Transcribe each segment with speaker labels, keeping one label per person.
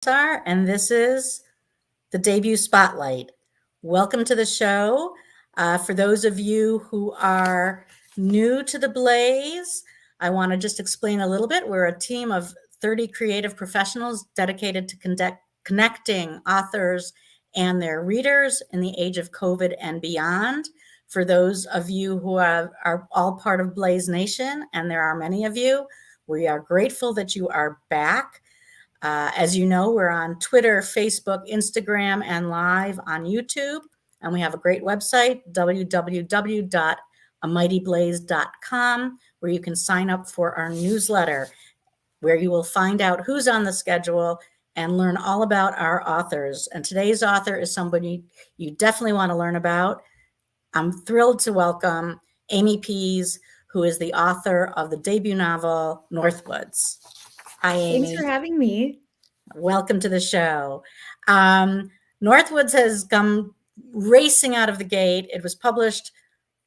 Speaker 1: Comisar, and this is the debut spotlight. Welcome to the show. For those of you who are new to the Blaze, I want to just explain a little bit. We're a team of 30 creative professionals dedicated to connecting authors and their readers in the age of COVID and beyond. For those of you who are all part of Blaze Nation, and there are many of you, we are grateful that you are back. As you know, we're on Twitter, Facebook, Instagram, and live on YouTube. And we have a great website, www.amightyblaze.com, where you can sign up for our newsletter, where you will find out who's on the schedule and learn all about our authors. And today's author is somebody you definitely want to learn about. I'm thrilled to welcome Amy Pease, who is the author of the debut novel, Northwoods. Hi, Amy.
Speaker 2: Thanks for having me.
Speaker 1: Welcome to the show. Northwoods has come racing out of the gate. It was published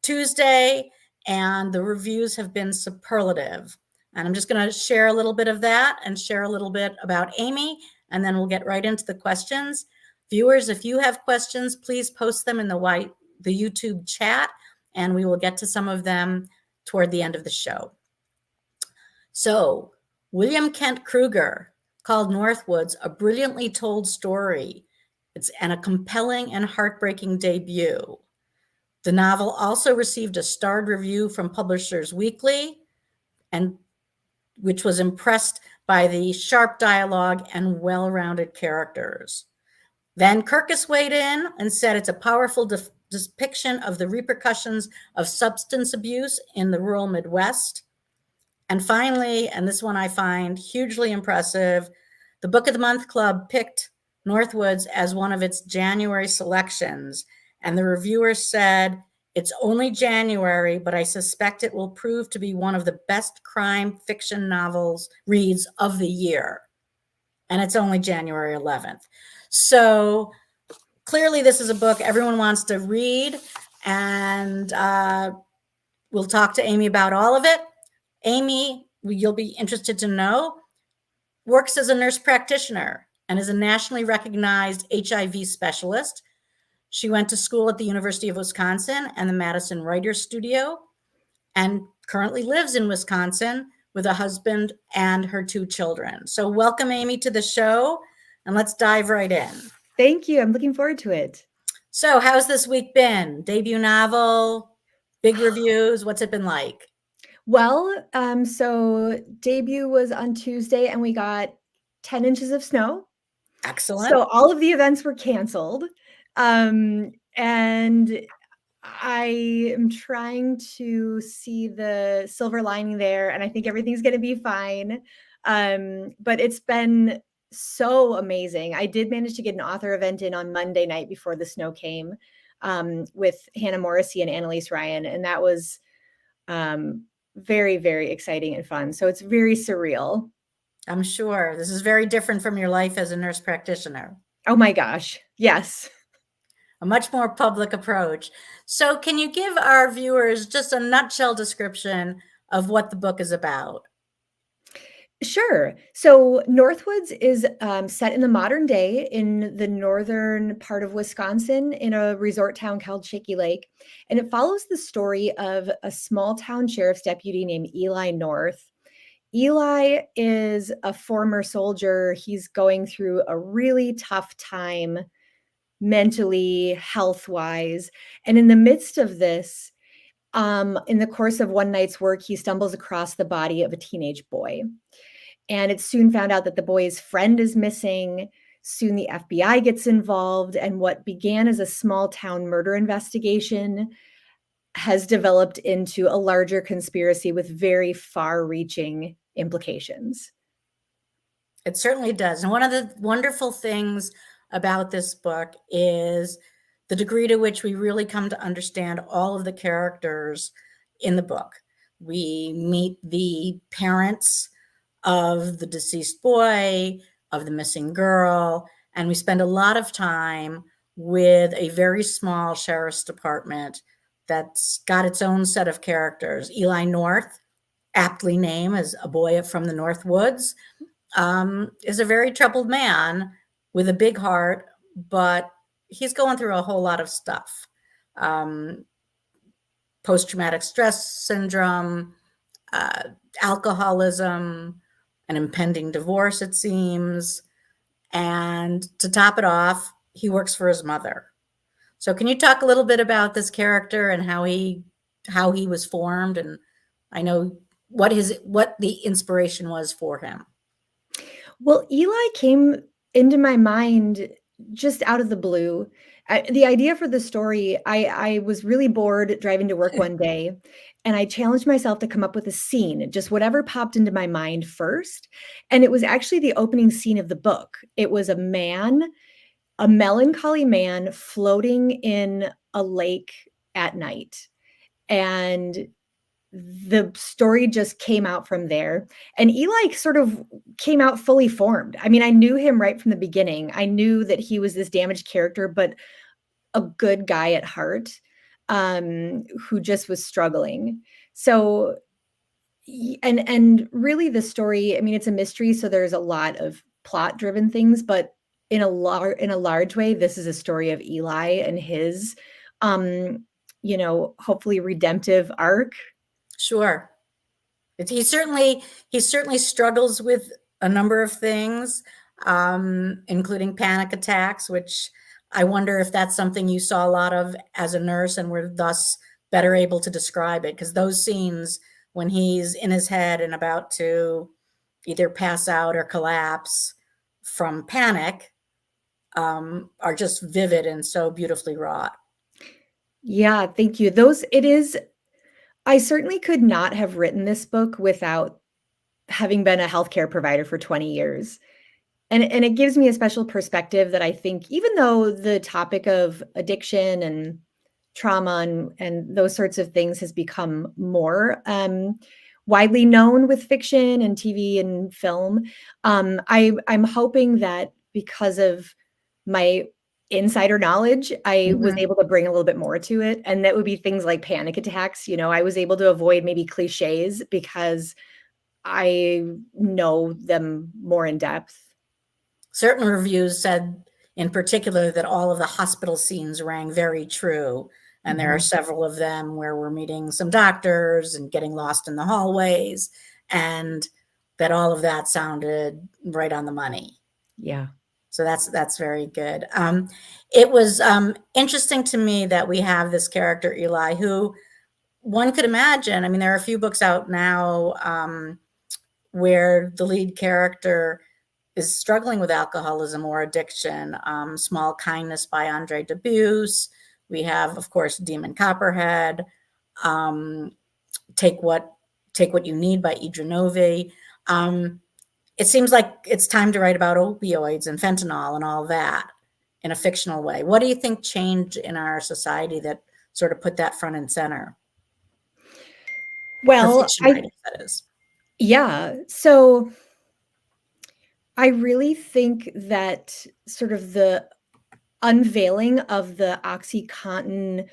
Speaker 1: Tuesday, and the reviews have been superlative. And I'm just going to share a little bit of that and share a little bit about Amy, and then we'll get right into the questions. Viewers, if you have questions, please post them in the YouTube chat, and we will get to some of them toward the end of the show. So, William Kent Krueger called Northwoods a brilliantly told story. It's a compelling and heartbreaking debut. The novel also received a starred review from Publishers Weekly, and which was impressed by the sharp dialogue and well-rounded characters. Then Kirkus weighed in and said it's a powerful depiction of the repercussions of substance abuse in the rural Midwest. And finally, and this one I find hugely impressive, the Book of the Month Club picked Northwoods as one of its January selections. And the reviewer said, it's only January, but I suspect it will prove to be one of the best crime fiction novels reads of the year. And it's only January 11th. So clearly this is a book everyone wants to read. And we'll talk to Amy about all of it. Amy, you'll be interested to know, works as a nurse practitioner and is a nationally recognized HIV specialist. She went to school at the University of Wisconsin and the Madison Writers Studio, and currently lives in Wisconsin with a husband and her 2 children. So welcome, Amy, to the show, and let's dive right in.
Speaker 2: Thank you. I'm looking forward to it.
Speaker 1: So how's this week been? Debut novel, big reviews, what's it been like?
Speaker 2: Well, so debut was on Tuesday and we got 10 inches of snow.
Speaker 1: Excellent.
Speaker 2: So all of the events were canceled. And I am trying to see the silver lining there, and I think everything's going to be fine. But it's been so amazing. I did manage to get an author event in on Monday night before the snow came, with Hannah Morrissey and Annalise Ryan. And that was very, very exciting and fun. So it's very surreal.
Speaker 1: I'm sure this is very different from your life as a nurse practitioner.
Speaker 2: Oh my gosh. Yes.
Speaker 1: A much more public approach. So can you give our viewers just a nutshell description of what the book is about?
Speaker 2: Sure. So Northwoods is set in the modern day in the northern part of Wisconsin in a resort town called Shaky Lake. And it follows the story of a small town sheriff's deputy named Eli North. Eli is a former soldier. He's going through a really tough time mentally, health-wise. And in the midst of this, in the course of one night's work, he stumbles across the body of a teenage boy. And it's soon found out that the boy's friend is missing. Soon the FBI gets involved, and what began as a small town murder investigation has developed into a larger conspiracy with very far-reaching implications.
Speaker 1: It certainly does. And one of the wonderful things about this book is the degree to which we really come to understand all of the characters in the book. We meet the parents of the deceased boy, of the missing girl, and we spend a lot of time with a very small sheriff's department that's got its own set of characters. Eli North, aptly named as a boy from the Northwoods, is a very troubled man with a big heart, but he's going through a whole lot of stuff. Um, Post traumatic stress syndrome, uh, alcoholism, an impending divorce, it seems. And to top it off, he works for his mother. So can you talk a little bit about this character and how he was formed, and I know what the inspiration was for him?
Speaker 2: Well, Eli came into my mind just out of the blue. The idea for the story, I was really bored driving to work one day, and I challenged myself to come up with a scene, just whatever popped into my mind first. And it was actually the opening scene of the book. It was a melancholy man floating in a lake at night. And the story just came out from there. And Eli sort of came out fully formed. I mean, I knew him right from the beginning. I knew that he was this damaged character, but a good guy at heart, who just was struggling. So, and really the story, I mean, it's a mystery, so there's a lot of plot-driven things, but in a large way, this is a story of Eli and his, hopefully redemptive arc.
Speaker 1: Sure. He certainly struggles with a number of things, including panic attacks, which I wonder if that's something you saw a lot of as a nurse and were thus better able to describe it. Because those scenes when he's in his head and about to either pass out or collapse from panic, are just vivid and so beautifully wrought.
Speaker 2: Yeah, thank you. Those it is I certainly could not have written this book without having been a healthcare provider for 20 years. And it gives me a special perspective that I think even though the topic of addiction and trauma and those sorts of things has become more widely known with fiction and TV and film, I'm hoping that because of my insider knowledge, I was
Speaker 1: Mhm.
Speaker 2: able to bring a little bit more to it. And that would be things like panic attacks. I was able to avoid maybe cliches because I know them more in depth.
Speaker 1: Certain reviews said, in particular, that all of the hospital scenes rang very true. And there are
Speaker 2: Mhm.
Speaker 1: several of them where we're meeting some doctors and getting lost in the hallways, and that all of that sounded right on the money.
Speaker 2: Yeah.
Speaker 1: So that's very good. It was interesting to me that we have this character Eli, who one could imagine. I mean, there are a few books out now where the lead character is struggling with alcoholism or addiction. Small Kindness by Andre Dubus. We have, of course, Demon Copperhead. Um, Take What You Need by Idra Novi. It seems like it's time to write about opioids and fentanyl and all that in a fictional way. What do you think changed in our society that sort of put that front and center for
Speaker 2: Well,
Speaker 1: fiction
Speaker 2: I
Speaker 1: writers? That is.
Speaker 2: yeah. So I really think that sort of the unveiling of the OxyContin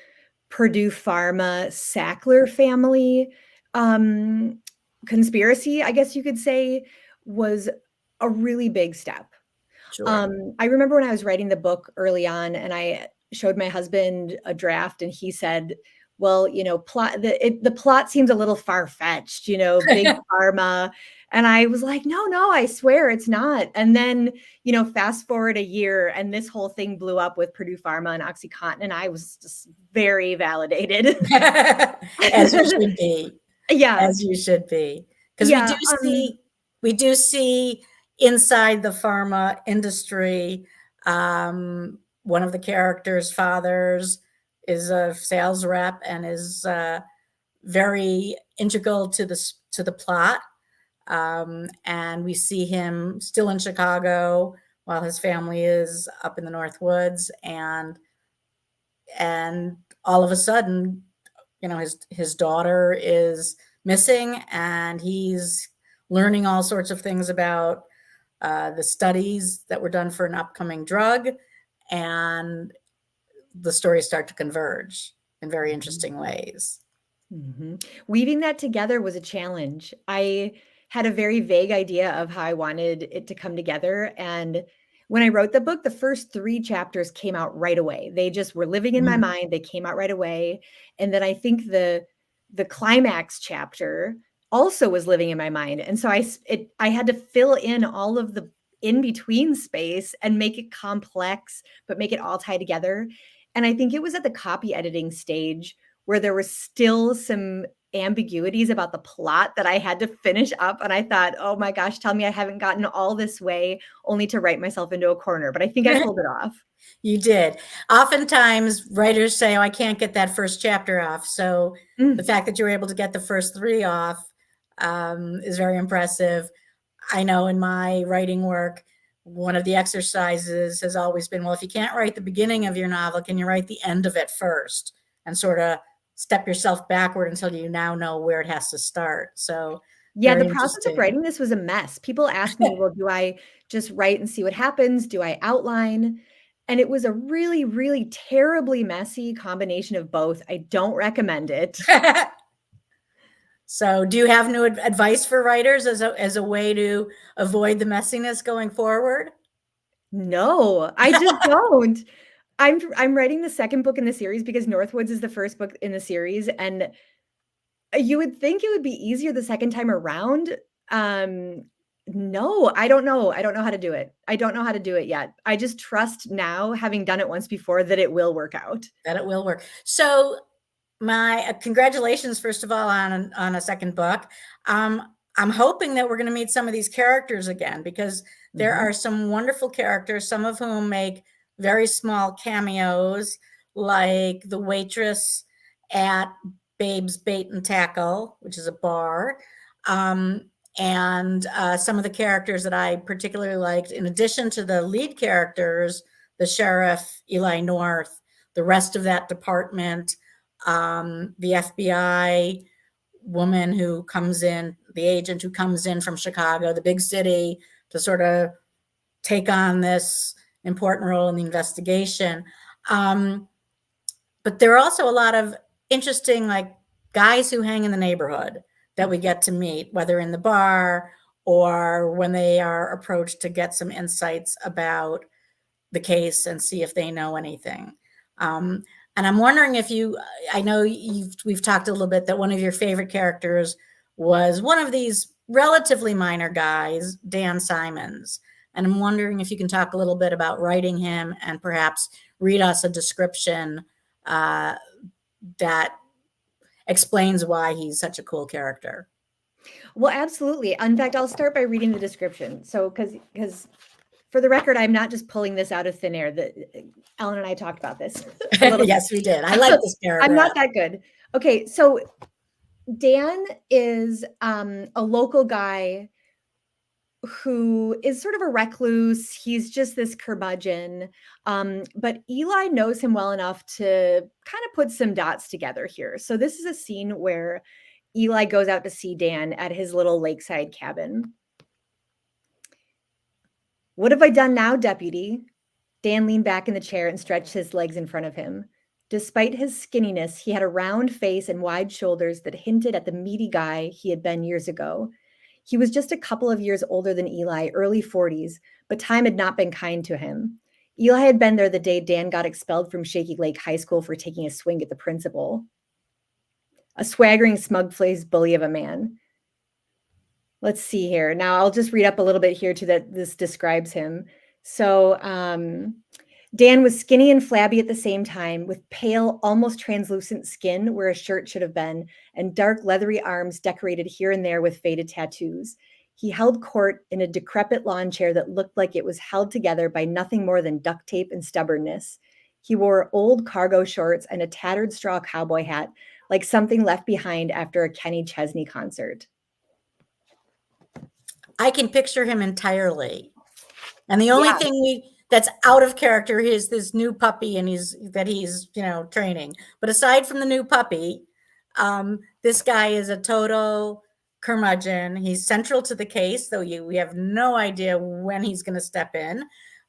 Speaker 2: Purdue Pharma Sackler family um, conspiracy, I guess you could say, was a really big step.
Speaker 1: Sure.
Speaker 2: I remember when I was writing the book early on, and I showed my husband a draft, and he said, "Well, the plot seems a little far fetched, big pharma." And I was like, "No, no, I swear it's not." And then, fast forward a year, and this whole thing blew up with Purdue Pharma and OxyContin, and I was just very validated.
Speaker 1: As you should be.
Speaker 2: Yeah,
Speaker 1: As you should be. Because we do
Speaker 2: yeah,
Speaker 1: see we do see inside the pharma industry, one of the characters' fathers is a sales rep and is, very integral to the plot. And we see him still in Chicago while his family is up in the Northwoods, and all of a sudden, his daughter is missing, and he's learning all sorts of things about the studies that were done for an upcoming drug, and the stories start to converge in very
Speaker 2: mhm.
Speaker 1: interesting ways.
Speaker 2: Weaving that together was a challenge. I had a very vague idea of how I wanted it to come together. And when I wrote the book, the first 3 chapters came out right away. They just were living in my
Speaker 1: Mhm.
Speaker 2: mind. They came out right away. And then I think the climax chapter also was living in my mind. And so I had to fill in all of the in between space and make it complex, but make it all tie together. And I think it was at the copy editing stage where there was still some ambiguities about the plot that I had to finish up. And I thought, oh my gosh, tell me I haven't gotten all this way only to write myself into a corner. But I think I pulled it off.
Speaker 1: You did. Oftentimes, writers say, "Oh, I can't get that first chapter off." So the
Speaker 2: Mm.
Speaker 1: fact that you were able to get the first 3 off is very impressive. I know in my writing work, one of the exercises has always been, well, if you can't write the beginning of your novel, can you write the end of it first and sort of step yourself backward until you now know where it has to start? So
Speaker 2: Yeah, the
Speaker 1: very
Speaker 2: process of
Speaker 1: interesting.
Speaker 2: writing this was a mess. People asked me, well, do I just write and see what happens? Do I outline? And it was a really, really terribly messy combination of both. I don't recommend it.
Speaker 1: So do you have new advice for writers as a way to avoid the messiness going forward?
Speaker 2: No, I just don't. I'm writing the second book in the series because Northwoods is the first book in the series, and you would think it would be easier the second time around. Um, no, I don't know. I don't know how to do it. I don't know how to do it yet. I just trust now, having done it once before, that it will work out.
Speaker 1: That it will work. So my congratulations, first of all, on a second book. I'm hoping that we're going to meet some of these characters again because there
Speaker 2: Mhm.
Speaker 1: are some wonderful characters, some of whom make very small cameos, like the waitress at Babe's Bait and Tackle, which is a bar. Um, and some of the characters that I particularly liked, in addition to the lead characters, the sheriff, Eli North, the rest of that department, the FBI woman who comes in, the agent who comes in from Chicago, the big city, to sort of take on this important role in the investigation. Um, but there are also a lot of interesting, like, guys who hang in the neighborhood that we get to meet, whether in the bar or when they are approached to get some insights about the case and see if they know anything. Um, and I'm wondering if you, I know we've talked a little bit that one of your favorite characters was one of these relatively minor guys, Dan Simons. And I'm wondering if you can talk a little bit about writing him and perhaps read us a description uh, that explains why he's such a cool character.
Speaker 2: Well, absolutely. In fact, I'll start by reading the description. So, because for the record, I'm not just pulling this out of thin air. That Ellen and I talked about this a little bit.
Speaker 1: Yes, we did. I like this
Speaker 2: I'm
Speaker 1: paragraph.
Speaker 2: not that good. Okay, so Dan is a local guy who is sort of a recluse. He's just this curmudgeon. But Eli knows him well enough to kind of put some dots together here. So this is a scene where Eli goes out to see Dan at his little lakeside cabin. What have I done now, deputy? Dan leaned back in the chair and stretched his legs in front of him. Despite his skinniness, he had a round face and wide shoulders that hinted at the meaty guy he had been years ago. He was just a couple of years older than Eli, early 40s, but time had not been kind to him. Eli had been there the day Dan got expelled from Shaky Lake High School for taking a swing at the principal. A swaggering, smug-faced bully of a man. Let's see here. Now I'll just read up a little bit here too that this describes him. So Dan was skinny and flabby at the same time, with pale, almost translucent skin where a shirt should have been, and dark, leathery arms decorated here and there with faded tattoos. He held court in a decrepit lawn chair that looked like it was held together by nothing more than duct tape and stubbornness. He wore old cargo shorts and a tattered straw cowboy hat, like something left behind after a Kenny Chesney concert.
Speaker 1: I can picture him entirely. And the only
Speaker 2: Yeah.
Speaker 1: thing that's out of character is this new puppy and he's training. But aside from the new puppy, this guy is a total curmudgeon. He's central to the case, though we have no idea when he's going to step in.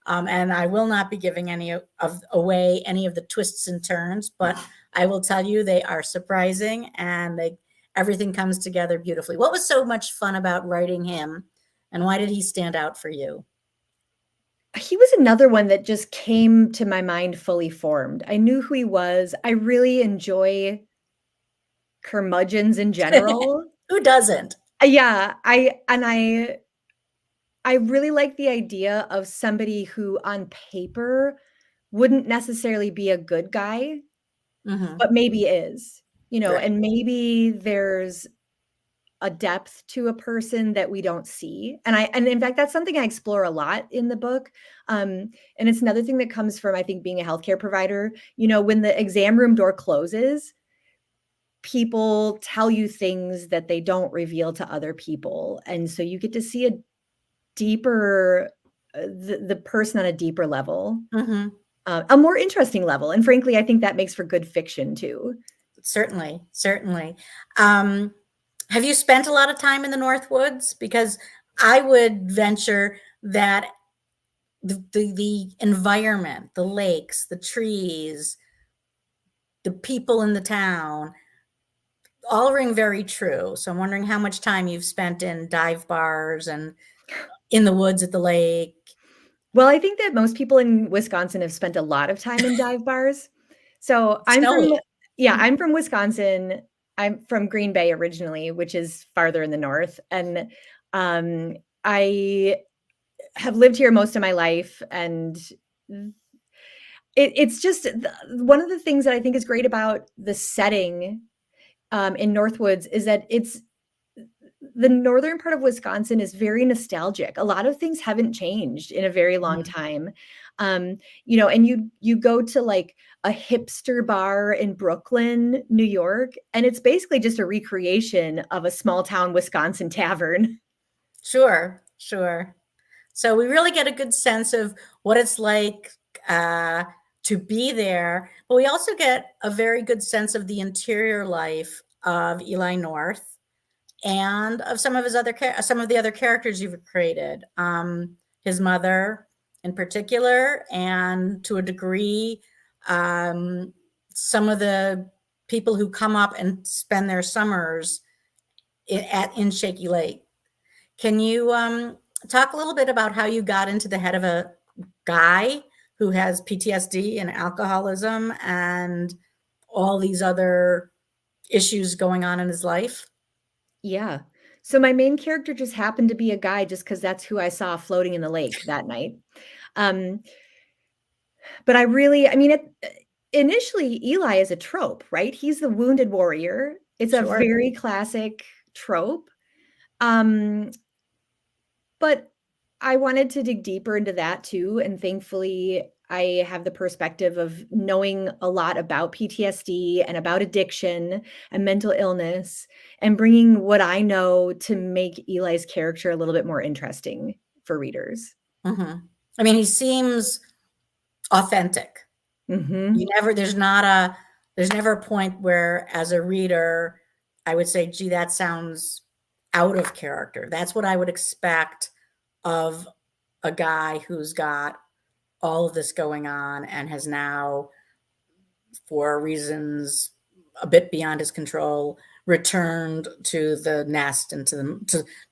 Speaker 1: And I will not be giving away any of the twists and turns, but I will tell you they are surprising and everything comes together beautifully. What was so much fun about writing him, and why did he stand out for you?
Speaker 2: He was another one that just came to my mind fully formed. I knew who he was. I really enjoy curmudgeons in general.
Speaker 1: Who doesn't?
Speaker 2: Yeah, I really like the idea of somebody who on paper wouldn't necessarily be a good guy,
Speaker 1: Mm-hmm.
Speaker 2: but maybe is,
Speaker 1: Right.
Speaker 2: and maybe there's a depth to a person that we don't see. And in fact, that's something I explore a lot in the book. And it's another thing that comes from, I think, being a healthcare provider. When the exam room door closes, people tell you things that they don't reveal to other people. And so you get to see a deeper, the person on a deeper level,
Speaker 1: Mm-hmm.
Speaker 2: a more interesting level. And frankly, I think that makes for good fiction too.
Speaker 1: Certainly, certainly. Um, have you spent a lot of time in the Northwoods? Because I would venture that the environment, the lakes, the trees, the people in the town, all ring very true. So I'm wondering how much time you've spent in dive bars and in the woods at the lake.
Speaker 2: Well, I think that most people in Wisconsin have spent a lot of time in dive bars. So
Speaker 1: Snowy.
Speaker 2: I'm from Wisconsin. I'm from Green Bay originally, which is farther in the north. And I have lived here most of my life. And it's just one of the things that I think is great about the setting in Northwoods is that it's the northern part of Wisconsin is very nostalgic. A lot of things haven't changed in a very long
Speaker 1: Mhm.
Speaker 2: time. And you go to like a hipster bar in Brooklyn, New York, and it's basically just a recreation of a small town Wisconsin tavern.
Speaker 1: Sure, sure. So we really get a good sense of what it's like uh, to be there, but we also get a very good sense of the interior life of Eli North and of some of his other some of the other characters you've created. His mother, in particular, and to a degree, um, some of the people who come up and spend their summers in Shaky Lake. Can you talk a little bit about how you got into the head of a guy who has PTSD and alcoholism and all these other issues going on in his life?
Speaker 2: Yeah. So my main character just happened to be a guy just because that's who I saw floating in the lake that night. Um, but I mean, initially, Eli is a trope, right? He's the wounded warrior. It's a
Speaker 1: Sure.
Speaker 2: very classic trope. Um, but I wanted to dig deeper into that too. And thankfully, I have the perspective of knowing a lot about PTSD and about addiction and mental illness and bringing what I know to make Eli's character a little bit more interesting for readers.
Speaker 1: Hmm. I mean, he seems authentic.
Speaker 2: Hmm.
Speaker 1: There's never a point where, as a reader, I would say, gee, that sounds out of character. That's what I would expect of a guy who's got all of this going on and has now, for reasons a bit beyond his control, returned to the nest and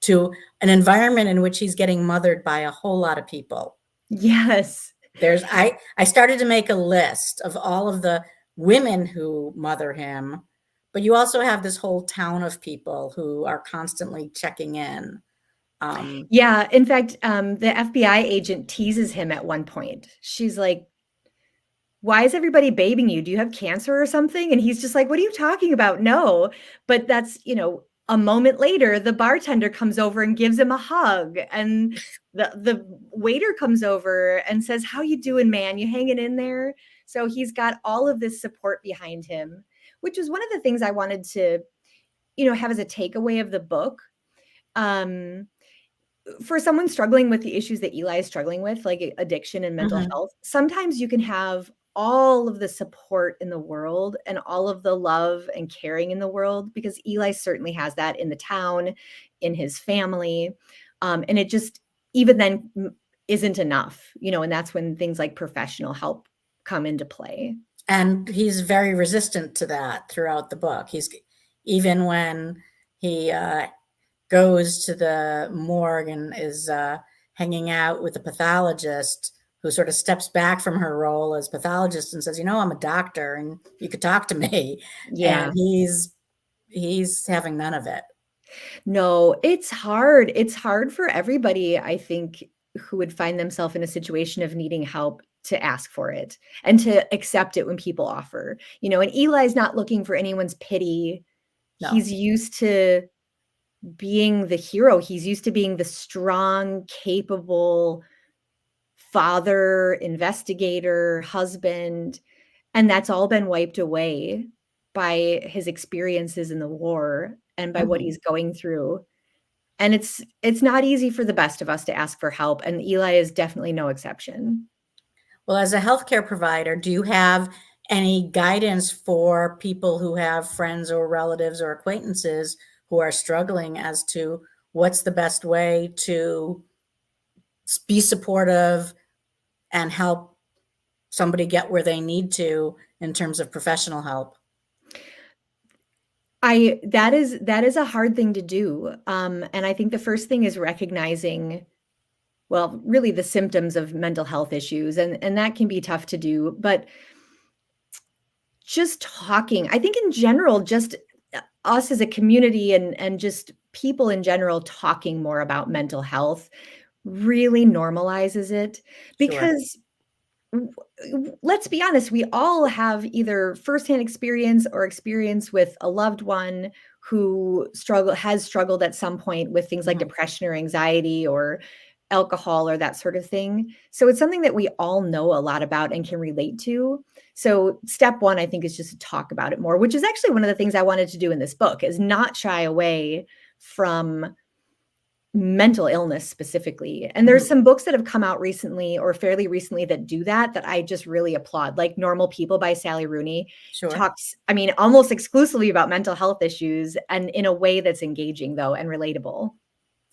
Speaker 1: to an environment in which he's getting mothered by a whole lot of people.
Speaker 2: Yes.
Speaker 1: I started to make a list of all of the women who mother him, but you also have this whole town of people who are constantly checking in. Um,
Speaker 2: Yeah. In fact, the FBI agent teases him at one point. She's like, why is everybody babying you? Do you have cancer or something? And he's just like, what are you talking about? No. But that's, a moment later, the bartender comes over and gives him a hug. And the waiter comes over and says, how you doing, man? You hanging in there? So he's got all of this support behind him, which was one of the things I wanted to, have as a takeaway of the book. Um, for someone struggling with the issues that Eli is struggling with, like addiction and mental
Speaker 1: mhm,
Speaker 2: health, sometimes you can have all of the support in the world and all of the love and caring in the world, because Eli certainly has that in the town, in his family. And it just, even then, isn't enough, and that's when things like professional help come into play.
Speaker 1: and he's very resistant to that throughout the book. even when he goes to the morgue and is hanging out with the pathologist who sort of steps back from her role as pathologist and says, "You know, I'm a doctor and you could talk to me."
Speaker 2: Yeah.
Speaker 1: And he's having none of it.
Speaker 2: No, it's hard. It's hard for everybody, I think, who would find themselves in a situation of needing help to ask for it and to accept it when people offer. And Eli's not looking for anyone's pity.
Speaker 1: No.
Speaker 2: He's used to being the hero. He's used to being the strong, capable father, investigator, husband, and that's all been wiped away by his experiences in the war and by what
Speaker 1: Mhm.
Speaker 2: he's going through. And it's not easy for the best of us to ask for help, and Eli is definitely no exception.
Speaker 1: Well, as a healthcare provider, do you have any guidance for people who have friends or relatives or acquaintances who are struggling as to what's the best way to be supportive and help somebody get where they need to in terms of professional help?
Speaker 2: I that is a hard thing to do, and I think the first thing is recognizing, well, really the symptoms of mental health issues, and that can be tough to do, but just talking, I think in general, just us as a community and just people in general talking more about mental health really normalizes it
Speaker 1: Sure.
Speaker 2: because let's be honest, we all have either firsthand experience or experience with a loved one who has struggled at some point with things like
Speaker 1: Mhm.
Speaker 2: depression or anxiety or alcohol or that sort of thing. So it's something that we all know a lot about and can relate to. So step one, I think, is just to talk about it more, which is actually one of the things I wanted to do in this book, is not shy away from mental illness specifically. And there's
Speaker 1: Mhm.
Speaker 2: some books that have come out recently or fairly recently that do that I just really applaud. Like Normal People by Sally Rooney
Speaker 1: Sure.
Speaker 2: talks, I mean, almost exclusively about mental health issues and in a way that's engaging though and relatable.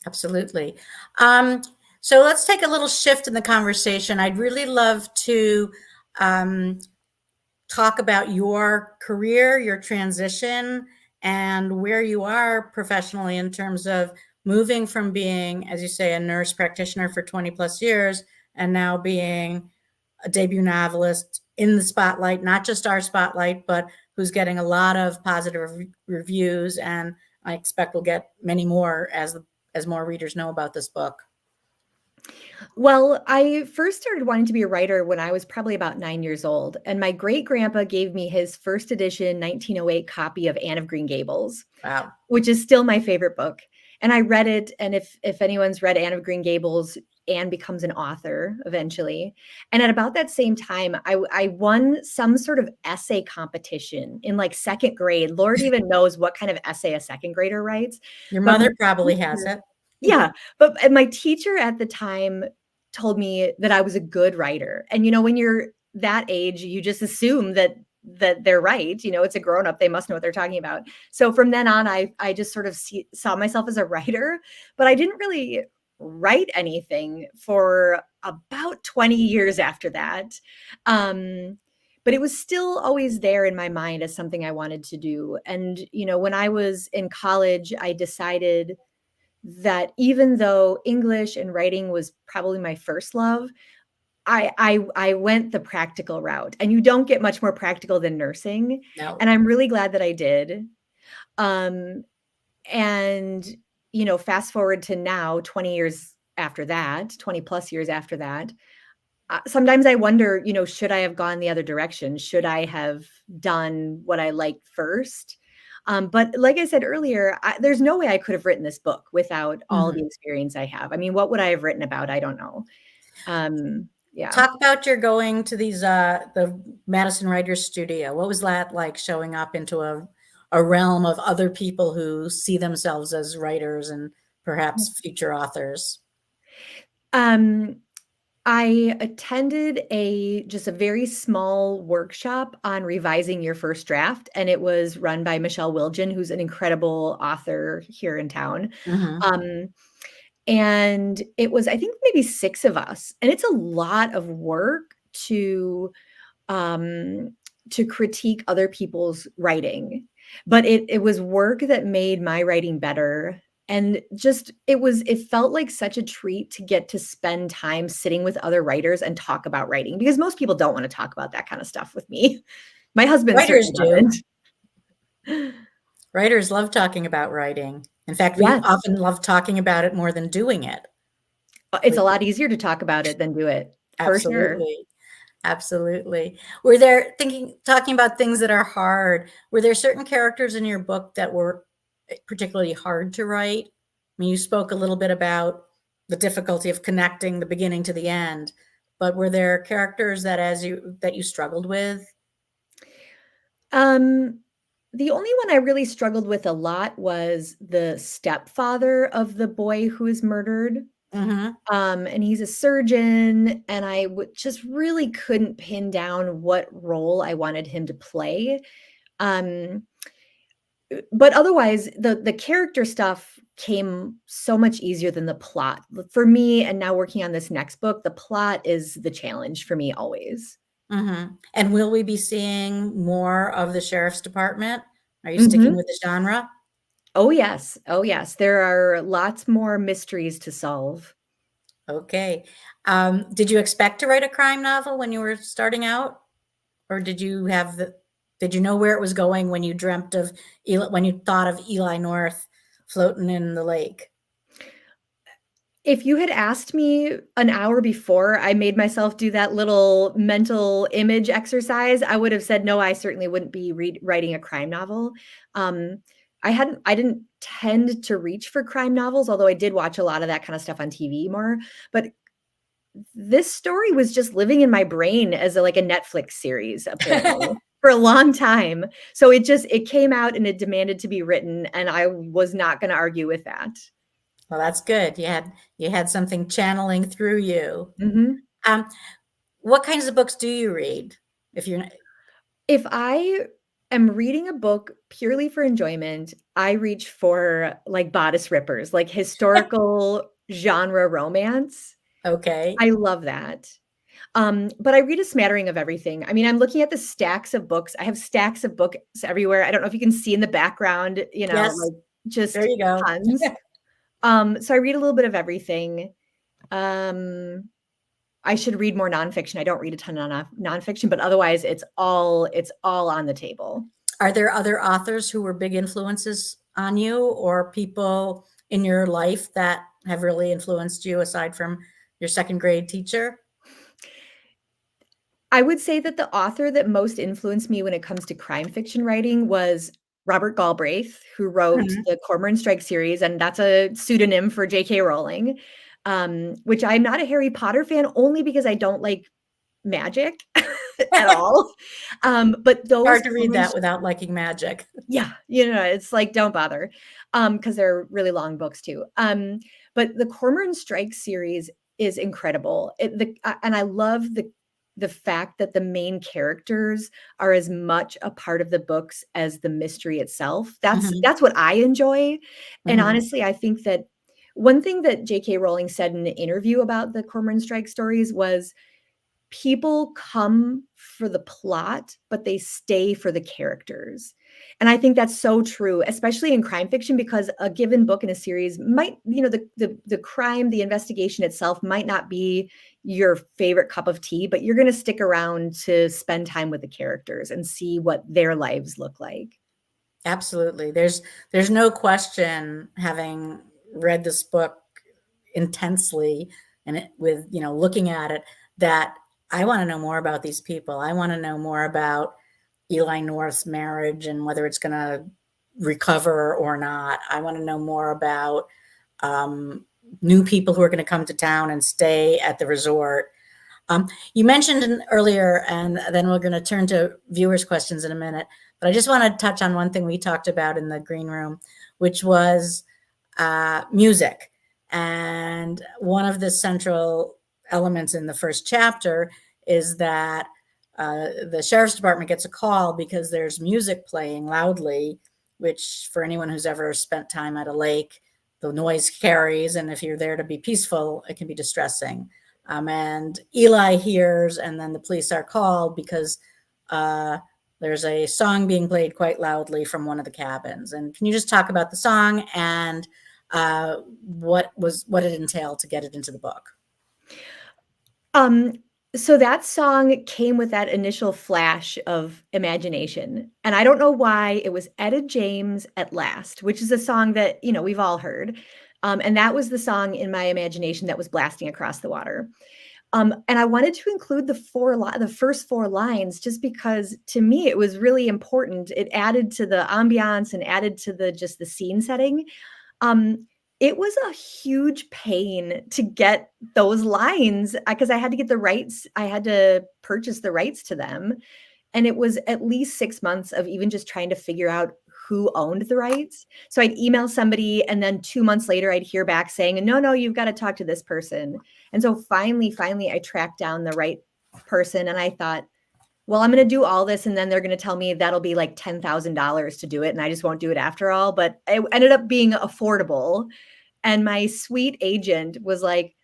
Speaker 1: Absolutely. Um, so let's take a little shift in the conversation. I'd really love to um, talk about your career, your transition, and where you are professionally in terms of moving from being, as you say, a nurse practitioner for 20 plus years and now being a debut novelist in the spotlight, not just our spotlight, but who's getting a lot of positive reviews. And I expect we'll get many more as more readers know about this book.
Speaker 2: Well, I first started wanting to be a writer when I was probably about 9 years old. And my great grandpa gave me his first edition 1908 copy of Anne of Green Gables,
Speaker 1: Wow.
Speaker 2: which is still my favorite book. And I read it, and if anyone's read Anne of Green Gables, Anne becomes an author eventually. And at about that same time, I won some sort of essay competition in like second grade. Lord even knows what kind of essay a second grader writes.
Speaker 1: Your
Speaker 2: But my
Speaker 1: mother probably has
Speaker 2: teacher,
Speaker 1: it.
Speaker 2: yeah, but and my teacher at the time told me that I was a good writer. And when you're that age, you just assume that they're right. It's a grown up, they must know what they're talking about. So from then on, I just sort of saw myself as a writer, but I didn't really write anything for about 20 years after that. Um, but it was still always there in my mind as something I wanted to do. And, when I was in college, I decided that even though English and writing was probably my first love, I went the practical route, and you don't get much more practical than nursing,
Speaker 1: No.
Speaker 2: and I'm really glad that I did. Um, and, fast forward to now, 20 years after that, 20 plus years after that, sometimes I wonder, should I have gone the other direction? Should I have done what I liked first? But like I said earlier, there's no way I could have written this book without all the
Speaker 1: Mhm.
Speaker 2: experience I have. I mean, what would I have written about? I don't know. Yeah.
Speaker 1: Talk about your going to these the Madison Writers Studio. What was that like, showing up into a realm of other people who see themselves as writers and perhaps future authors?
Speaker 2: Um, I attended just a very small workshop on revising your first draft, and it was run by Michelle Wilgen, who's an incredible author here in town.
Speaker 1: Mhm.
Speaker 2: Um, and it was, I think, maybe 6 of us, and it's a lot of work um, to critique other people's writing. But it was work that made my writing better, and just it felt like such a treat to get to spend time sitting with other writers and talk about writing, because most people don't wanna talk about that kind of stuff with me. My husband
Speaker 1: Writers
Speaker 2: certainly
Speaker 1: do.
Speaker 2: doesn't.
Speaker 1: Writers love talking about writing. In fact, we
Speaker 2: Yes.
Speaker 1: often love talking about it more than doing it.
Speaker 2: It's a
Speaker 1: Which
Speaker 2: lot easier to talk about it than do it, for sure.
Speaker 1: absolutely. Absolutely. Were there talking about things that are hard, were there certain characters in your book that were particularly hard to write? I mean, you spoke a little bit about the difficulty of connecting the beginning to the end, but were there characters that you struggled with?
Speaker 2: Um, the only one I really struggled with a lot was the stepfather of the boy who is murdered.
Speaker 1: Mhm.
Speaker 2: And he's a surgeon, and just really couldn't pin down what role I wanted him to play. Um, but otherwise, the character stuff came so much easier than the plot. For me, and now working on this next book, the plot is the challenge for me always.
Speaker 1: Mhm. And will we be seeing more of the sheriff's department? Are you sticking
Speaker 2: Mhm.
Speaker 1: with the genre?
Speaker 2: Oh, yes. Oh, yes. There are lots more mysteries to solve.
Speaker 1: Okay. Did you expect to write a crime novel when you were starting out? Or did you know where it was going when you dreamt of when you thought of Eli North floating in the lake?
Speaker 2: If you had asked me an hour before I made myself do that little mental image exercise, I would have said, "No, I certainly wouldn't be writing a crime novel." Um, I didn't tend to reach for crime novels, although I did watch a lot of that kind of stuff on TV more, but this story was just living in my brain as like a Netflix series, apparently, for a long time. So it came out and it demanded to be written, and I was not gonna argue with that.
Speaker 1: Well, that's good. You had something channeling through you.
Speaker 2: Mhm.
Speaker 1: Um, what kinds of books do you read? If you're
Speaker 2: If I am reading a book purely for enjoyment, I reach for, like, bodice rippers, like historical genre romance.
Speaker 1: okay.
Speaker 2: I love that. But I read a smattering of everything. I mean, I'm looking at the stacks of books. I have stacks of books everywhere. I don't know if you can see in the background,
Speaker 1: Yes,
Speaker 2: like,
Speaker 1: there
Speaker 2: just
Speaker 1: you go.
Speaker 2: tons. So I read a little bit of everything. Um I should read more nonfiction. I don't read a ton of nonfiction, but otherwise it's all on the table.
Speaker 1: Are there other authors who were big influences on you or people in your life that have really influenced you aside from your second grade teacher?
Speaker 2: I would say that the author that most influenced me when it comes to crime fiction writing was Robert Galbraith, who wrote
Speaker 1: Mhm.
Speaker 2: the Cormoran Strike series, and that's a pseudonym for J.K. Rowling, which I'm not a Harry Potter fan only because I don't like magic at all. But those
Speaker 1: Hard to read
Speaker 2: Cormoran
Speaker 1: that without liking magic.
Speaker 2: Yeah, it's like, don't bother, because 'cause they're really long books too. But the Cormoran Strike series is incredible. And I love the fact that the main characters are as much a part of the books as the mystery itself. That's
Speaker 1: Mhm,
Speaker 2: that's what I enjoy, and
Speaker 1: mhm,
Speaker 2: honestly, I think that one thing that J.K. Rowling said in an interview about the Cormoran Strike stories was people come for the plot, but they stay for the characters. And I think that's so true, especially in crime fiction, because a given book in a series might, the crime, the investigation itself might not be your favorite cup of tea, but you're going to stick around to spend time with the characters and see what their lives look like.
Speaker 1: absolutely. There's no question, having read this book intensely and looking at it, that I wanna know more about these people. I wanna know more about Eli North's marriage and whether it's gonna recover or not. I wanna know more about, um, new people who are gonna come to town and stay at the resort. You mentioned earlier, and then we're going to turn to viewers' questions in a minute, but I just want to touch on one thing we talked about in the green room, which was music. And one of the central elements in the first chapter is that the sheriff's department gets a call because there's music playing loudly, which for anyone who's ever spent time at a lake, the noise carries. And if you're there to be peaceful, it can be distressing. And Eli hears, and then the police are called because there's a song being played quite loudly from one of the cabins. And can you just talk about the song and what it entailed to get it into the book?
Speaker 2: Um, so that song came with that initial flash of imagination, and I don't know why it was Etta James At Last, which is a song that, we've all heard. And that was the song in my imagination that was blasting across the water. And I wanted to include the first 4 lines just because to me it was really important. It added to the ambiance and added to the scene setting. Um, it was a huge pain to get those lines because I had to get the rights. I had to purchase the rights to them. And it was at least 6 months of even just trying to figure out who owned the rights. So I'd email somebody, and then 2 months later, I'd hear back saying, no, you've got to talk to this person. And so finally, I tracked down the right person, and I thought, well, I'm going to do all this, and then they're going to tell me that'll be like $10,000 to do it, and I just won't do it after all. But it ended up being affordable. And my sweet agent was like,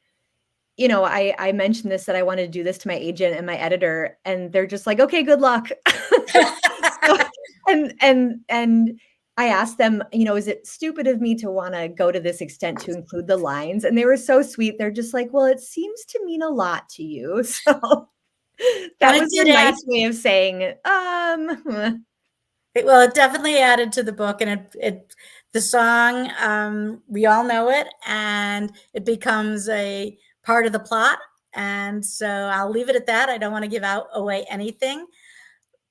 Speaker 2: I mentioned this, that I wanted to do this to my agent and my editor, and they're just like, okay, good luck. So, and I asked them, is it stupid of me to want to go to this extent to include the lines? And they were so sweet. They're just like, well, it seems to mean a lot to you. So that
Speaker 1: And it
Speaker 2: was
Speaker 1: did
Speaker 2: a
Speaker 1: add,
Speaker 2: nice way of saying,
Speaker 1: well, it definitely added to the book, and the song, we all know it, and it becomes a part of the plot. And so I'll leave it at that. I don't want to give away anything,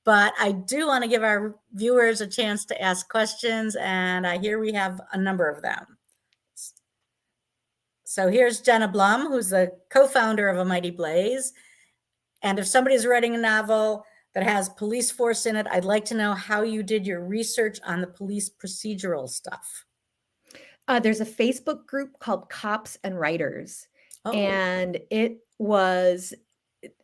Speaker 1: but I do want to give our viewers a chance to ask questions, and I hear we have a number of them. So here's Jenna Blum, who's the co-founder of A Mighty Blaze. And if somebody's writing a novel that has police force in it, I'd like to know how you did your research on the police procedural stuff.
Speaker 2: There's a Facebook group called Cops and Writers,
Speaker 1: Oh,
Speaker 2: and it was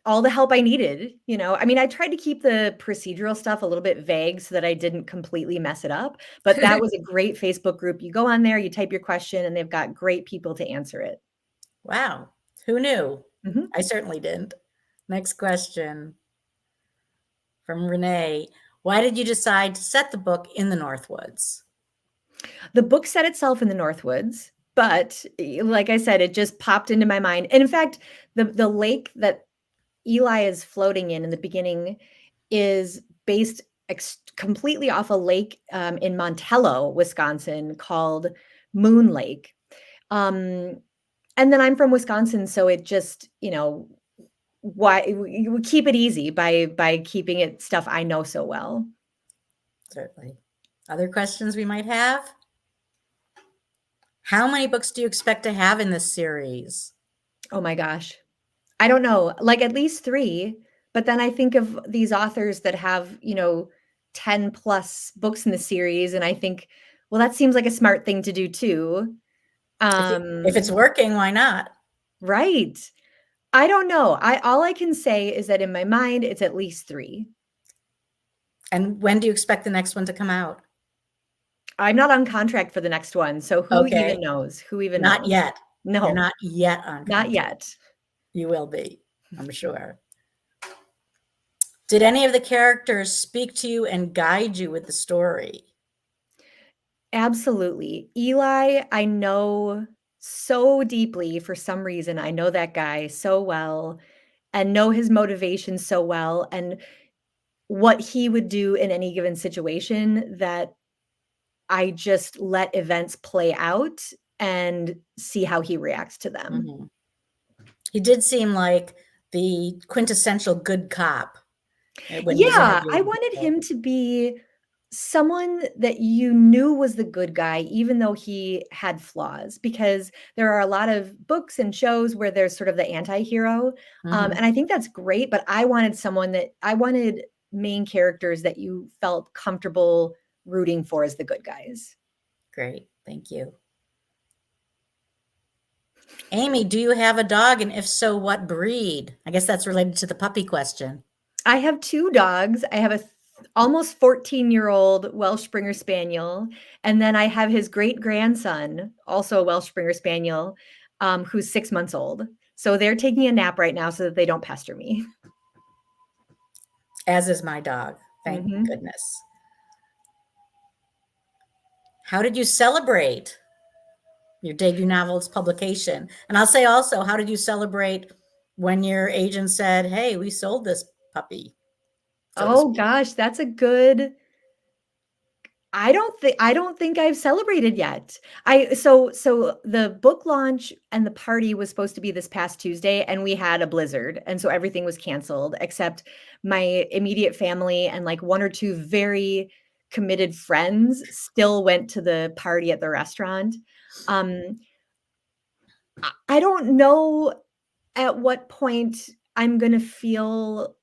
Speaker 2: all the help I needed. I mean, I tried to keep the procedural stuff a little bit vague so that I didn't completely mess it up, but that was a great Facebook group. You go on there, you type your question, and they've got great people to answer it.
Speaker 1: wow. Who knew?
Speaker 2: Mm-hmm.
Speaker 1: I certainly didn't. Next question from Renee. Why did you decide to set the book in the Northwoods?
Speaker 2: The book set itself in the Northwoods, but like I said, it just popped into my mind. And in fact, the lake that Eli is floating in the beginning is based completely off a lake in Montello, Wisconsin, called Moon Lake. And then I'm from Wisconsin, so it just, why you would keep it easy by keeping it stuff I know so well.
Speaker 1: Certainly. Other questions we might have? How many books do you expect to have in this series?
Speaker 2: Oh my gosh. I don't know, like at least 3, but then I think of these authors that have, 10 plus books in the series, and I think, well, that seems like a smart thing to do too.
Speaker 1: If it's working, why not?
Speaker 2: Right. I don't know. All I can say is that in my mind, it's at least 3.
Speaker 1: And when do you expect the next one to come out?
Speaker 2: I'm not on contract for the next one, so who
Speaker 1: Okay.
Speaker 2: even knows? Who even
Speaker 1: Not
Speaker 2: knows?
Speaker 1: yet.
Speaker 2: No.
Speaker 1: You're not yet on contract.
Speaker 2: Not yet.
Speaker 1: You will be, I'm sure. Did any of the characters speak to you and guide you with the story?
Speaker 2: Absolutely. Eli, I know so deeply for some reason. I know that guy so well and know his motivation so well and what he would do in any given situation that I just let events play out and see how he reacts to them.
Speaker 1: Mm-hmm. He did seem like the quintessential good cop when he was
Speaker 2: Yeah, I
Speaker 1: interviewing
Speaker 2: wanted
Speaker 1: people.
Speaker 2: him to be someone that you knew was the good guy, even though he had flaws, because there are a lot of books and shows where there's sort of the anti-hero.
Speaker 1: Mm-hmm.
Speaker 2: And I think that's great, but I wanted main characters that you felt comfortable rooting for as the good guys.
Speaker 1: Great, thank you. Amy, do you have a dog? And if so, what breed? I guess that's related to the puppy question.
Speaker 2: I have 2 dogs. I have a almost 14-year-old Welsh Springer Spaniel, and then I have his great-grandson, also a Welsh Springer Spaniel, who's 6 months old. So they're taking a nap right now so that they don't pester me.
Speaker 1: As is my dog. Thank
Speaker 2: Mhm.
Speaker 1: goodness. How did you celebrate your debut novel's publication? And I'll say also, how did you celebrate when your agent said, "Hey, we sold this puppy," so to
Speaker 2: Oh
Speaker 1: speak?
Speaker 2: gosh, that's a good I don't think I've celebrated yet. So the book launch and the party was supposed to be this past Tuesday, and we had a blizzard, and so everything was canceled except my immediate family and, like, 1 or 2 very committed friends still went to the party at the restaurant. Um, I don't know at what point I'm gonna feel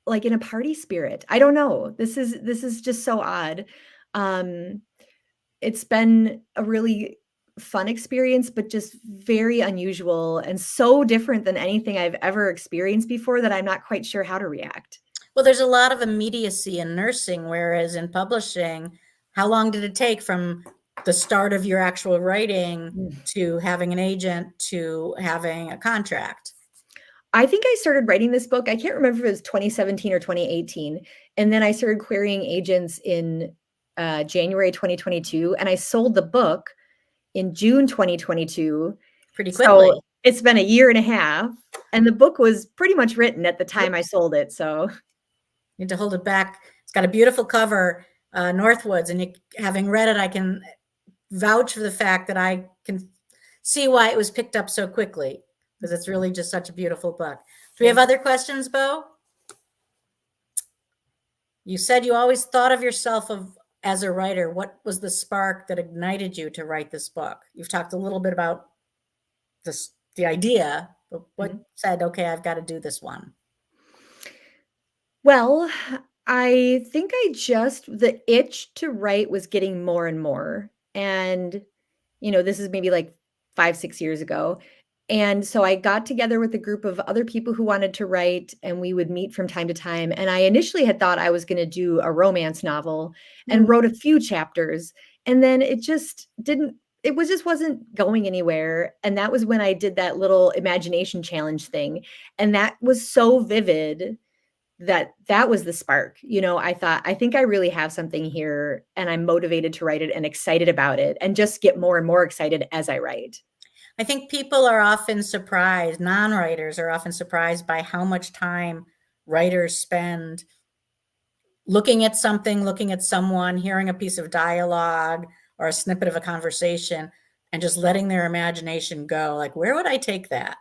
Speaker 2: like in a party spirit. I don't know. This is just so odd. Um, it's been a really fun experience, but just very unusual and so different than anything I've ever experienced before that I'm not quite sure how to react.
Speaker 1: Well, there's a lot of immediacy in nursing, whereas in publishing, how long did it take from the start of your actual writing
Speaker 2: Mm.
Speaker 1: to having an agent to having a contract?
Speaker 2: I think I started writing this book, I can't remember if it was 2017 or 2018, and then I started querying agents in, January 2022, and I sold the book in June 2022.
Speaker 1: Pretty
Speaker 2: So,
Speaker 1: quickly.
Speaker 2: it's been a year and a half, and the book was pretty much written at the time I
Speaker 1: Whoops,
Speaker 2: sold it, so
Speaker 1: need to hold it back. It's got a beautiful cover, Northwoods, and having read it, I can vouch for the fact that I can see why it was picked up so quickly, because it's really just such a beautiful book. Do we have
Speaker 2: thank
Speaker 1: other questions, Bo? You said you always thought of yourself as a writer. What was the spark that ignited you to write this book? You've talked a little bit about the idea, but what
Speaker 2: Mhm.
Speaker 1: said, okay, I've got to do this one?
Speaker 2: Well, I think the itch to write was getting more and more, and this is maybe like 5, 6 years ago. And so I got together with a group of other people who wanted to write, and we would meet from time to time. And I initially had thought I was going to do a romance novel and
Speaker 1: Mm.
Speaker 2: wrote a few chapters. And then it just didn't, it was just wasn't going anywhere. And that was when I did that little imagination challenge thing. And that was so vivid that was the spark. I thought, I think I really have something here and I'm motivated to write it and excited about it and just get more and more excited as I write.
Speaker 1: I think people are often surprised, non-writers are often surprised by how much time writers spend looking at something, looking at someone, hearing a piece of dialogue or a snippet of a conversation, and just letting their imagination go. Like, where would I take that?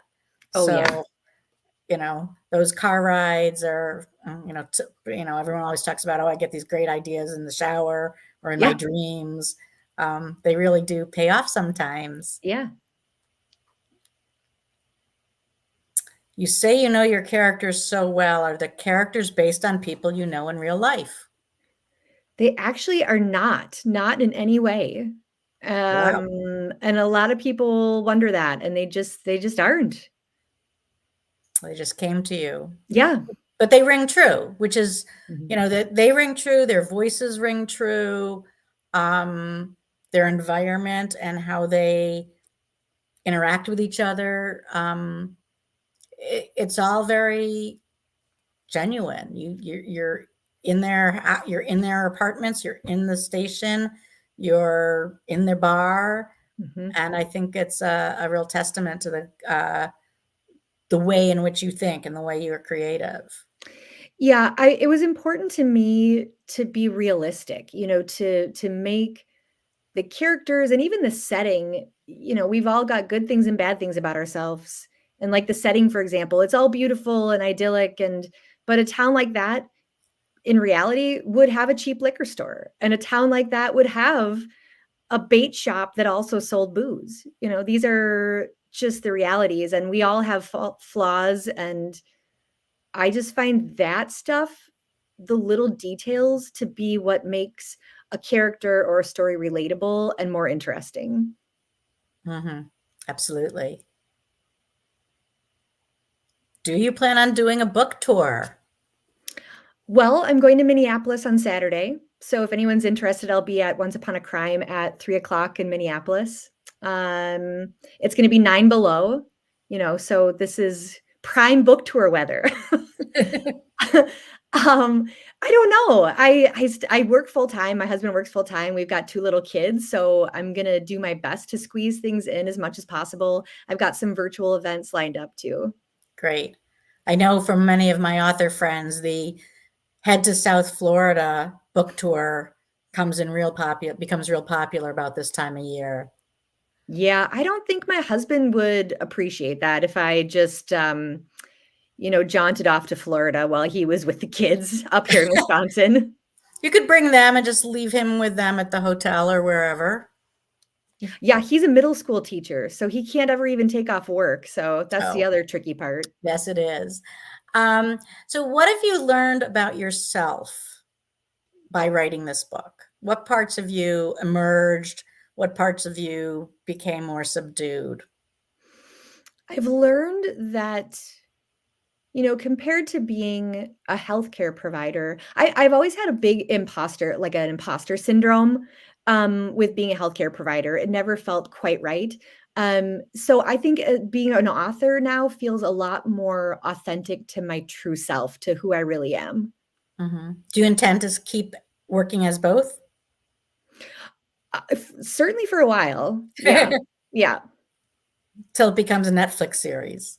Speaker 2: Oh, yeah.
Speaker 1: So, those car rides are, everyone always talks about, oh, I get these great ideas in the shower or in my
Speaker 2: Yeah.
Speaker 1: dreams. They really do pay off sometimes.
Speaker 2: Yeah.
Speaker 1: You say you know your characters so well. Are the characters based on people you know in real life?
Speaker 2: They actually are not in any way.
Speaker 1: Wow.
Speaker 2: And a lot of people wonder that, and they just aren't.
Speaker 1: They just came to you.
Speaker 2: Yeah.
Speaker 1: But they ring true, which is,
Speaker 2: Mhm.
Speaker 1: that they ring true, their voices ring true, um, their environment and how they interact with each other. It's all very genuine. You're in their apartments, you're in the station, you're in their bar,
Speaker 2: Mhm.
Speaker 1: and I think it's a real testament to the way in which you think and the way you are creative.
Speaker 2: Yeah, it was important to me to be realistic, to make the characters and even the setting, we've all got good things and bad things about ourselves. And like the setting, for example, it's all beautiful and idyllic but a town like that in reality would have a cheap liquor store. And a town like that would have a bait shop that also sold booze. These are just the realities and we all have flaws, and I just find that stuff, the little details, to be what makes a character or a story relatable and more interesting.
Speaker 1: Hmm. Absolutely. Do you plan on doing a book tour?
Speaker 2: Well, I'm going to Minneapolis on Saturday. So if anyone's interested, I'll be at Once Upon a Crime at 3 o'clock in Minneapolis. It's going to be 9 below, so this is prime book tour weather. I don't know. I work full time. My husband works full time. We've got 2 little kids, so I'm gonna do my best to squeeze things in as much as possible. I've got some virtual events lined up too.
Speaker 1: Great. I know from many of my author friends, the Head to South Florida book tour becomes real popular about this time of year.
Speaker 2: Yeah, I don't think my husband would appreciate that if I just, jaunted off to Florida while he was with the kids up here in Wisconsin.
Speaker 1: You could bring them and just leave him with them at the hotel or wherever.
Speaker 2: Yeah, he's a middle school teacher, so he can't ever even take off work, so that's the
Speaker 1: Oh,
Speaker 2: other tricky part.
Speaker 1: yes, it is. So what have you learned about yourself by writing this book? What parts of you emerged? What parts of you became more subdued?
Speaker 2: I've learned that, compared to being a healthcare provider, I've always had a big an imposter syndrome, with being a healthcare provider. It never felt quite right. So I think, being an author now feels a lot more authentic to my true self, to who I really am.
Speaker 1: Do you intend to keep working as both?
Speaker 2: Certainly for a while. Yeah. Yeah,
Speaker 1: Till it becomes a Netflix series.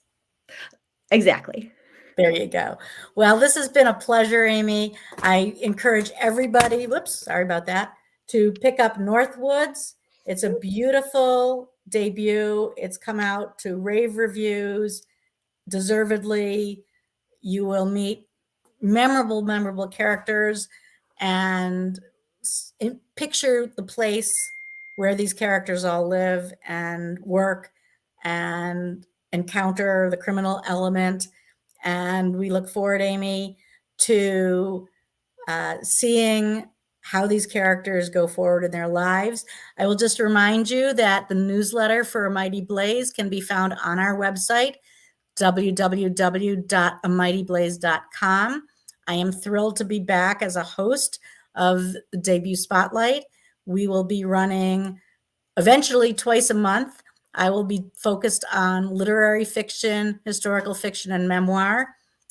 Speaker 2: exactly.
Speaker 1: There you go. Well, this has been a pleasure, Amy. I encourage everybody, whoops, sorry about that, to pick up Northwoods. It's a beautiful debut. It's come out to rave reviews, deservedly. You will meet memorable characters and picture the place where these characters all live and work and encounter the criminal element. And we look forward, Amy, to seeing how these characters go forward in their lives. I will just remind you that the newsletter for A Mighty Blaze can be found on our website, www.amightyblaze.com. I am thrilled to be back as a host of the Debut Spotlight. We will be running eventually twice a month. I will be focused on literary fiction, historical fiction, and memoir.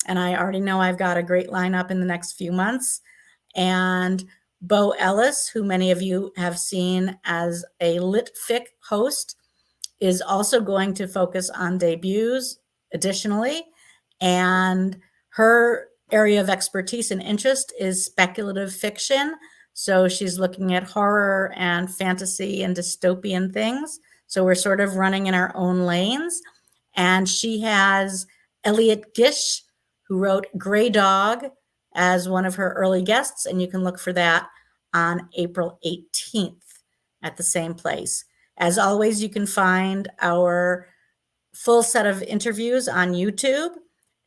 Speaker 1: And I already know I've got a great lineup in the next few months. And Bo Ellis, who many of you have seen as a lit fic host, is also going to focus on debuts additionally. And her area of expertise and interest is speculative fiction. So she's looking at horror and fantasy and dystopian things. So we're sort of running in our own lanes. And she has Elliot Gish, who wrote Gray Dog, as one of her early guests. And you can look for that on April 18th at the same place. As always, you can find our full set of interviews on YouTube.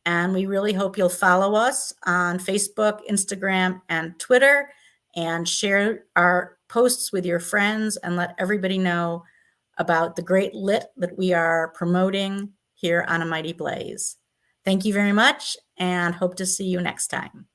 Speaker 1: And we really hope you'll follow us on Facebook, Instagram, and Twitter, and share our posts with your friends and let everybody know about the great lit that we are promoting here on A Mighty Blaze. Thank you very much and hope to see you next time.